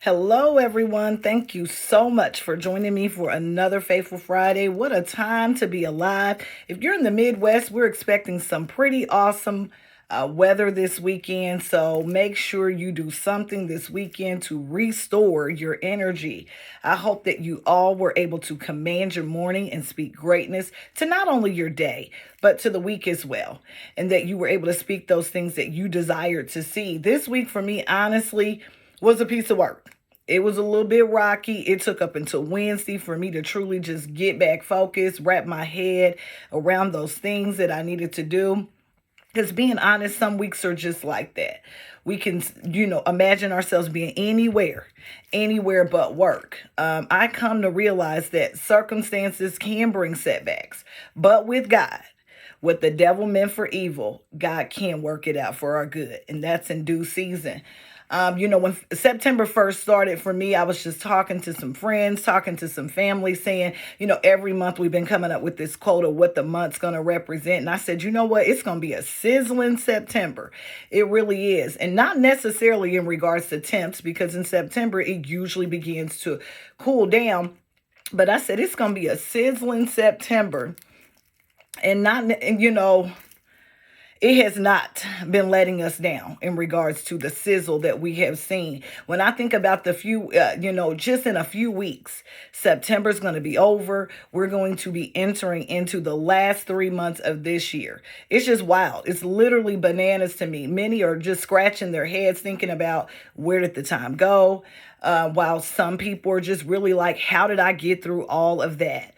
Hello, everyone. Thank you so much for joining me for another Faithful Friday. What a time to be alive. If you're in the Midwest, we're expecting some pretty awesome weather this weekend. So make sure you do something this weekend to restore your energy. I hope that you all were able to command your morning and speak greatness to not only your day, but to the week as well. And that you were able to speak those things that you desired to see. This week, for me, honestly, was a piece of work. It was a little bit rocky. It took up until Wednesday for me to truly just get back focused, wrap my head around those things that I needed to do. Because being honest, some weeks are just like that. We can, imagine ourselves being anywhere but work. I come to realize that circumstances can bring setbacks, but with God, what the devil meant for evil, God can work it out for our good, and that's in due season. When September 1st started for me, I was just talking to some friends, talking to some family, saying, every month we've been coming up with this quote of what the month's going to represent. And I said, you know what? It's going to be a sizzling September. It really is. And not necessarily in regards to temps, because in September, it usually begins to cool down. But I said, it's going to be a sizzling September. And it has not been letting us down in regards to the sizzle that we have seen. When I think about the few, just in a few weeks, September's going to be over. We're going to be entering into the last 3 months of this year. It's just wild. It's literally bananas to me. Many are just scratching their heads thinking about where did the time go? While some people are just really like, how did I get through all of that?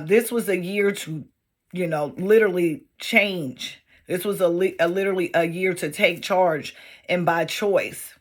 This was a year to, literally change. This was literally a year to take charge, and by choice,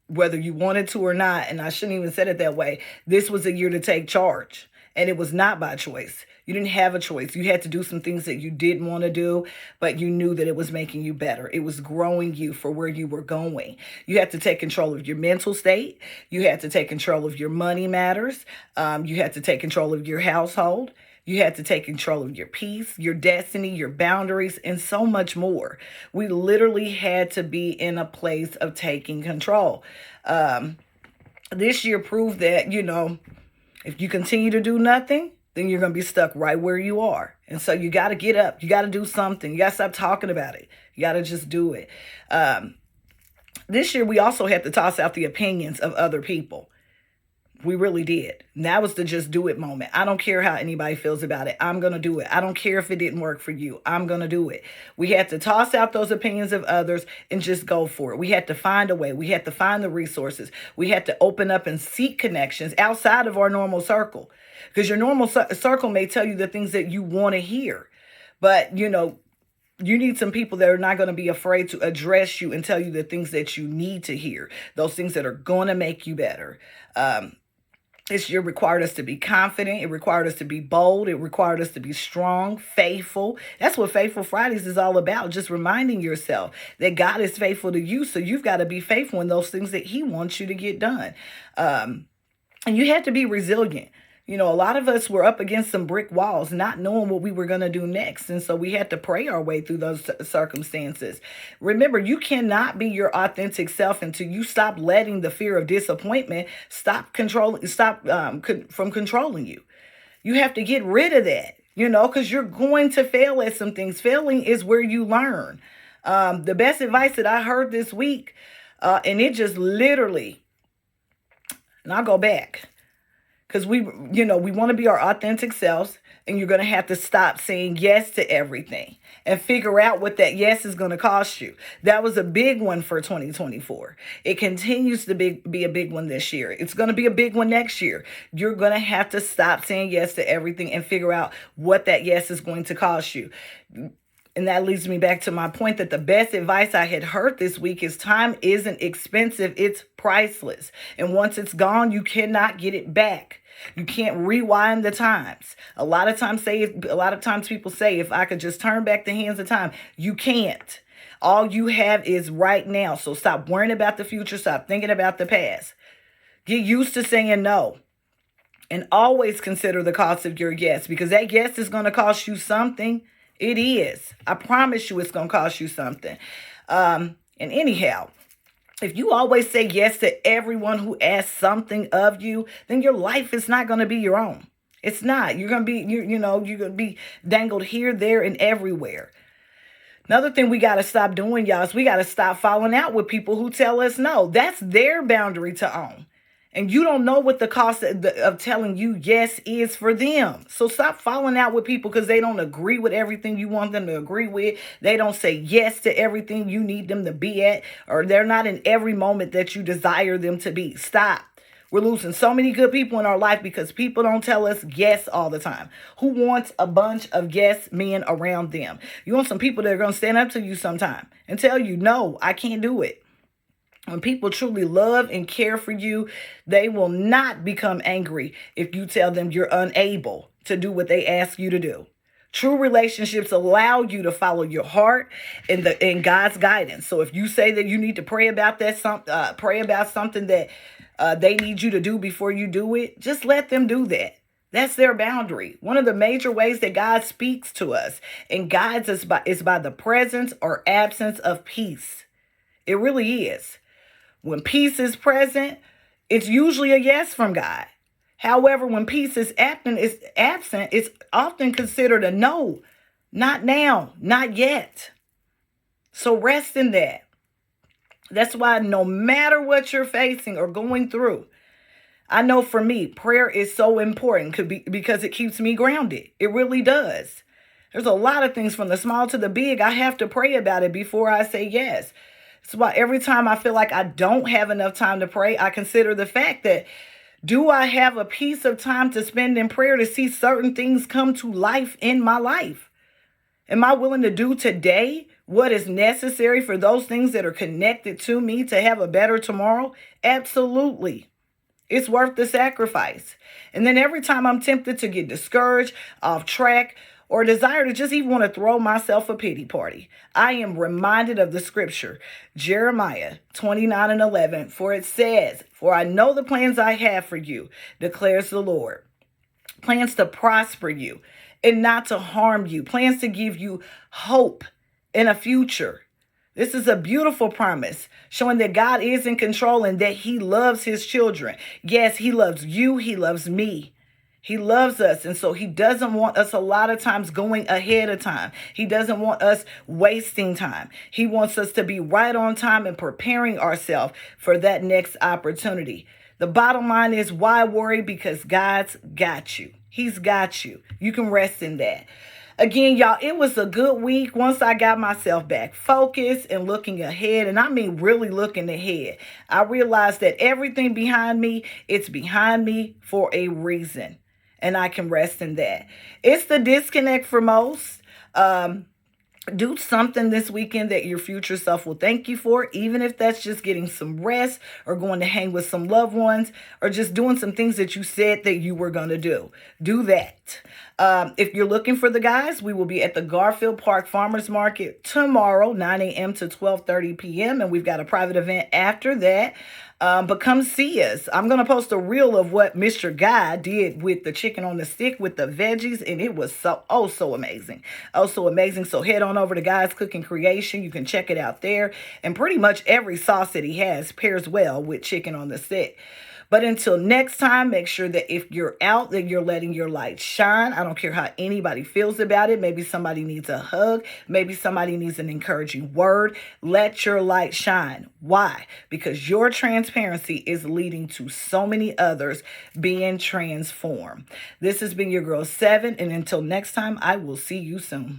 whether you wanted to or not, and I shouldn't even said it that way, this was a year to take charge, and it was not by choice. You didn't have a choice. You had to do some things that you didn't want to do, but you knew that it was making you better. It was growing you for where you were going. You had to take control of your mental state. You had to take control of your money matters. You had to take control of your household. You had to take control of your peace, your destiny, your boundaries, and so much more. We literally had to be in a place of taking control. This year proved that, if you continue to do nothing, then you're going to be stuck right where you are. And so you got to get up. You got to do something. You got to stop talking about it. You got to just do it. This year, we also had to toss out the opinions of other people. We really did. And that was the just do it moment. I don't care how anybody feels about it. I'm going to do it. I don't care if it didn't work for you. I'm going to do it. We had to toss out those opinions of others and just go for it. We had to find a way. We had to find the resources. We had to open up and seek connections outside of our normal circle. Because your normal circle may tell you the things that you want to hear. But, you need some people that are not going to be afraid to address you and tell you the things that you need to hear. Those things that are going to make you better. This year required us to be confident. It required us to be bold. It required us to be strong, faithful. That's what Faithful Fridays is all about. Just reminding yourself that God is faithful to you. So you've got to be faithful in those things that he wants you to get done. And you have to be resilient. A lot of us were up against some brick walls, not knowing what we were going to do next. And so we had to pray our way through those circumstances. Remember, you cannot be your authentic self until you stop letting the fear of disappointment stop from controlling you. You have to get rid of that, because you're going to fail at some things. Failing is where you learn. The best advice that I heard this week, and it just literally, and I'll go back. Because we want to be our authentic selves, and you're going to have to stop saying yes to everything and figure out what that yes is going to cost you. That was a big one for 2024. It continues to be a big one this year. It's going to be a big one next year. You're going to have to stop saying yes to everything and figure out what that yes is going to cost you. And that leads me back to my point that the best advice I had heard this week is time isn't expensive, it's priceless. And once it's gone, you cannot get it back. You can't rewind the times. A lot of times people say, if I could just turn back the hands of time, you can't. All you have is right now. So stop worrying about the future. Stop thinking about the past. Get used to saying no. And always consider the cost of your yes, because that yes is going to cost you something. It is. I promise you it's going to cost you something. And anyhow, If you always say yes to everyone who asks something of you, then your life is not going to be your own. It's not. You're going to be, you're going to be dangled here, there, and everywhere. Another thing we got to stop doing, y'all, is we got to stop falling out with people who tell us no. That's their boundary to own. And you don't know what the cost of telling you yes is for them. So stop falling out with people because they don't agree with everything you want them to agree with. They don't say yes to everything you need them to be at, or they're not in every moment that you desire them to be. Stop. We're losing so many good people in our life because people don't tell us yes all the time. Who wants a bunch of yes men around them? You want some people that are going to stand up to you sometime and tell you, no, I can't do it. When people truly love and care for you, they will not become angry if you tell them you're unable to do what they ask you to do. True relationships allow you to follow your heart and God's guidance. So if you say that you need to pray about something that they need you to do before you do it, just let them do that. That's their boundary. One of the major ways that God speaks to us and guides us is by the presence or absence of peace. It really is. When peace is present, it's usually a yes from God. However, when peace is absent, it's often considered a no. Not now, not yet. So rest in that. That's why no matter what you're facing or going through, I know for me, prayer is so important because it keeps me grounded. It really does. There's a lot of things from the small to the big. I have to pray about it before I say yes. That's why every time I feel like I don't have enough time to pray, I consider the fact that, do I have a piece of time to spend in prayer to see certain things come to life in my life? Am I willing to do today what is necessary for those things that are connected to me to have a better tomorrow? Absolutely. It's worth the sacrifice. And then every time I'm tempted to get discouraged, off track, or desire to just even want to throw myself a pity party, I am reminded of the scripture, Jeremiah 29:11, for it says, "For I know the plans I have for you, declares the Lord, plans to prosper you and not to harm you, plans to give you hope in a future." This is a beautiful promise showing that God is in control and that he loves his children. Yes, he loves you. He loves me. He loves us. And so he doesn't want us a lot of times going ahead of time. He doesn't want us wasting time. He wants us to be right on time and preparing ourselves for that next opportunity. The bottom line is, why worry? Because God's got you. He's got you. You can rest in that. Again, y'all, it was a good week once I got myself back focused and looking ahead. And I mean, really looking ahead. I realized that everything behind me, it's behind me for a reason. And I can rest in that. It's the disconnect for most. Do something this weekend that your future self will thank you for, even if that's just getting some rest or going to hang with some loved ones or just doing some things that you said that you were going to do. Do that. If you're looking for the guys, we will be at the Garfield Park Farmers Market tomorrow, 9 a.m. to 12:30 p.m. And we've got a private event after that. But come see us. I'm going to post a reel of what Mr. Guy did with the chicken on the stick with the veggies. And it was so amazing. Oh, so amazing. So head on over to Guy's Cooking Creation. You can check it out there. And pretty much every sauce that he has pairs well with chicken on the stick. But until next time, make sure that if you're out, that you're letting your light shine. I don't care how anybody feels about it. Maybe somebody needs a hug. Maybe somebody needs an encouraging word. Let your light shine. Why? Because your transparency is leading to so many others being transformed. This has been your girl 7. And until next time, I will see you soon.